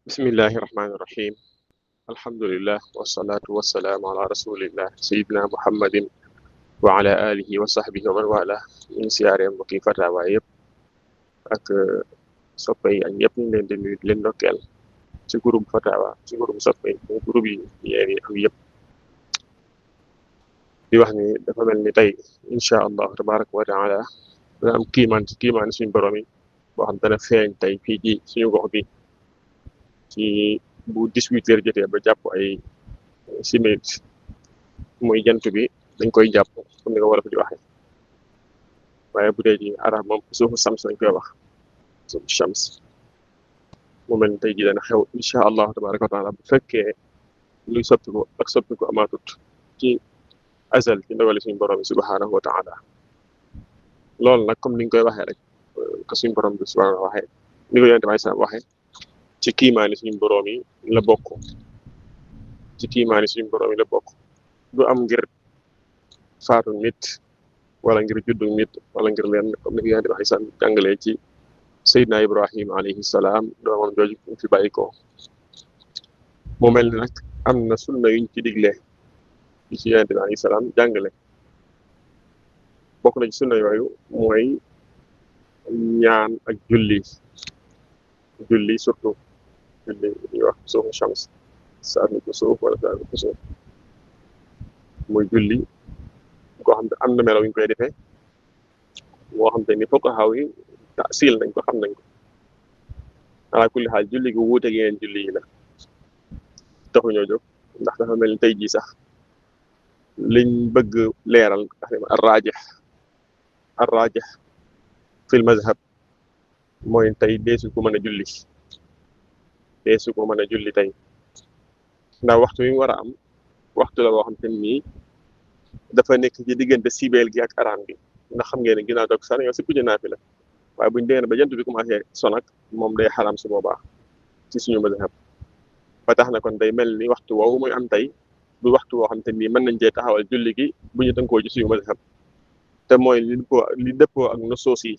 بسم الله الرحمن الرحيم. الحمد لله والصلاة والسلام على رسول الله سيدنا محمد وعلى آله وصحبه ومن والاه من siyaare mbokki Fatawa yëpp ak soppe yi ak ñëpp ñu leen di nuyu di leen ndokkeel ci groupe Fatawa ci groupe soppe yi groupe yi yéen yi am yëpp di wax ni dafa mel ni tey incha allah tabaraka wa taala dana am kiimaan ci kiimaan suñu borom yi boo xam dana feeñ tey fii ci suñu gox bi ci bu 18h jotee ba jàpp ay simili muy jant bi dañ koy jàpp comme ni nga war a di waxee waaye bu dee ci arab moom suufu sams lañ koy wax suufu shams mu mel ni tey ji dana xew incha allah tabaraka wa taala bu fekkee luy soppiku ak soppiku amaatut ci azal ci ndawali suñu borom bi subhanahu wa taala loolu nag comme ni ñu koy waxee rek que suñu borom bi subhanahu waxee ni ko yonente bi sallam waxee ci kiimaani suñu borom yi la bokk ci kiimaani suñu borom yi la bokk du am ngir faatu nit wala ngir juddu nit wala ngir leen comme ni ko yonente bi sallam jàngalee ci Seydina Ibrahim alayhi salaam doomam jooju mu fi bàyyi ko mu mel ni nag am na sunna yuñ ci digle yi ci yonente bi alayhi salaam jàngale bokk na ci sunna yooyu mooy ñaan ak julli surtout julli ñuy wax suufu shams saatu ko suuf wala saatu ko suuf muy julli koo xam ne am na melo yu ñu koy defee moo xam te ni fuqahaa yi taasiil nañ ko xam nañ ko ala kulli xaal julli gu wuuteeg yeneen julli yi la taxuñoo jóg ndax dafa mel ni tey jii sax liñ bëgg leeral ndax ar-raajih fil mazhab mooy tey deesu ko mën a julli tey ndax waxtu wi mu war a am waxtu la boo xam te nii dafa nekk ci diggante sibeel gi ak araam gi ndax xam ngeen ne ginnaaw toog sax yow si puñu naafi la waaye buñ demee ba jant bi commencé sonak moom day xaram su boobaa ci suñu mazhab ba tax na kon day mel ni waxtu woowu muy am tey du waxtu woo xam te nii mën nañ cee taxawal julli gi bu ñu tënkoo ci suñu mazhab te mooy li dëppoo ak nusuus yi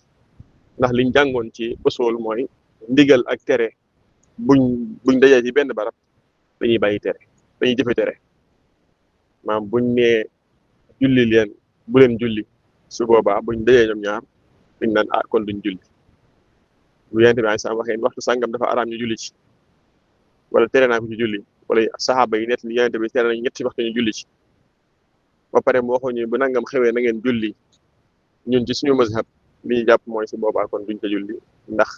ndax liñ jàngoon ci usul mooy ndigal ak tere buñ dajee ci benn barab dañuy bàyyi tere dañuy jëfe tere maanaam buñ nee julli leen bu leen julli su boobaa buñ dajee ñoom ñaar dañ naan kon duñ julli bu yonent bi sax waxee waxtu sàngam dafa araam ñu julli ci wala tere naa ko ci julli wala saxaaba yi net li yonent bi tere nañ ñetti waxtu ñu julli ci ba pare mu waxoon ñu bu nangam xewee na ngeen julli ñun ci suñu mazhab li ñu jàpp mooy su boobaa kon duñ ko julli ndax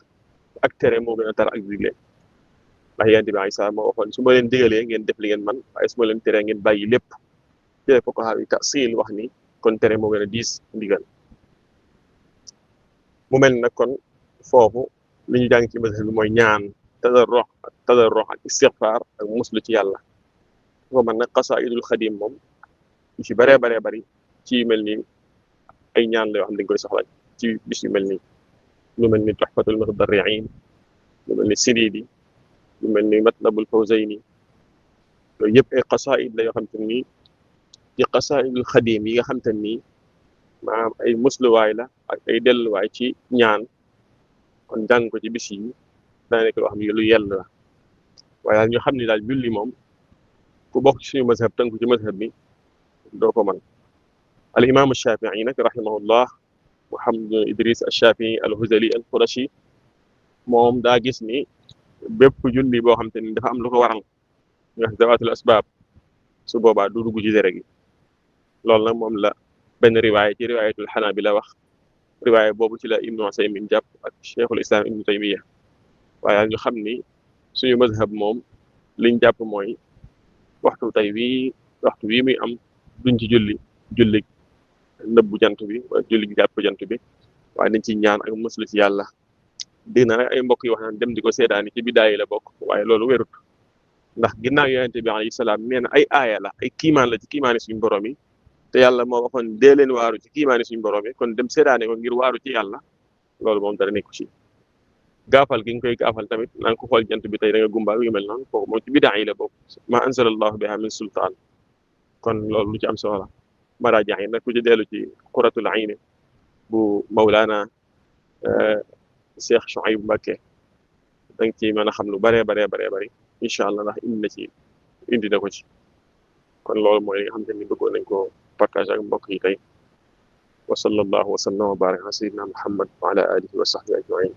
ak tere moo gën a tar ak digle ndax yonent bi sax moo waxoon su ma leen digalee ngeen def li ngeen man waaye su ma leen teree ngeen bàyyi lépp te fuqahaa yi taasiil wax ni kon tere moo gën a diis ndigal mu mel nag kon foofu li ñu jàng ci mazhab bi mooy ñaan tadarrux ak istighfar ak muslu ci yàlla ko man nag qasaa'idul xadim moom yu ci baree bari ci yu mel ni ay ñaan la yoo xam ne dañ koy soxla ci bis yu mel ni lu mel ni tuhfatul mutadarri'in lu mel ni siridi lu mel ni matlabul fawzayni yooyu yëpp ay qasaa'id la yoo xam te ni ci qasaa'idul xadim yi nga xam te ni maanaam ay musluwaay la ak ay delluwaay ci ñaan kon jàng ko ci bis yi daa nekk loo xam ne lu yell la waaye daal ñu xam ni daal julli moom ku bokk ci suñu mazhab tënku ci mazhab bi doo ko mën al imam Shafii nag rahimahullah Muhammad Idris al-Shafii al-Huzali al-Qurashi moom daa gis ni bépp julli boo xam te ni dafa am lu ko waral nga zawaatul asbaab su boobaa du dugg ci tere gi loolu nag moom la benn riwaaya ci riwaayatul Xanaabila wax riwaaya boobu ci la Ibnu Usaymin jàpp ak Cheikhul Islam Ibnu Taymiya waaye ñu xam ni suñu mazhab moom liñ jàpp mooy waxtu wii muy am duñ ci julli nëbbu jant bi wala julli jàpp jant bi waaye dañ ci ñaan ak muslu ci yàlla dégg na nag ay mbokk yi wax naan dem di ko seedaani ci bidaa yi la bokk waaye loolu wérut ndax ginnaaw yonente bi alayhi salaam nee na ay aaya la ay kiimaan la ci kiimaani suñu borom yi te yàlla moo waxoon dee leen waaru ci kiimaani suñu borom yi kon dem seedaane ko ngir waaru ci yàlla loolu moom dara nekku ci gaafal gi nga koy gaafal tamit naan ko xool jant bi tey da nga gumbaa yu mel noonu kooku moom ci bidaa yi la bokk ma anzalallahu biha min sultaan kon loolu lu ci am solo la maraaja yi nag ku ci dellu ci quratul ayni bu Mawlaana Cheikh Chouaïb Mbacké da nga ciy mën a xam lu baree bari incha allah ndax indi na ko ci kon loolu mooy li nga xamante ni bëggoon nañ ko partage ak mbokk yi tey wa sallallahu wa sallam wa baraka ala sayyidina muhammad wa ala alihi wa sahbihi ajmain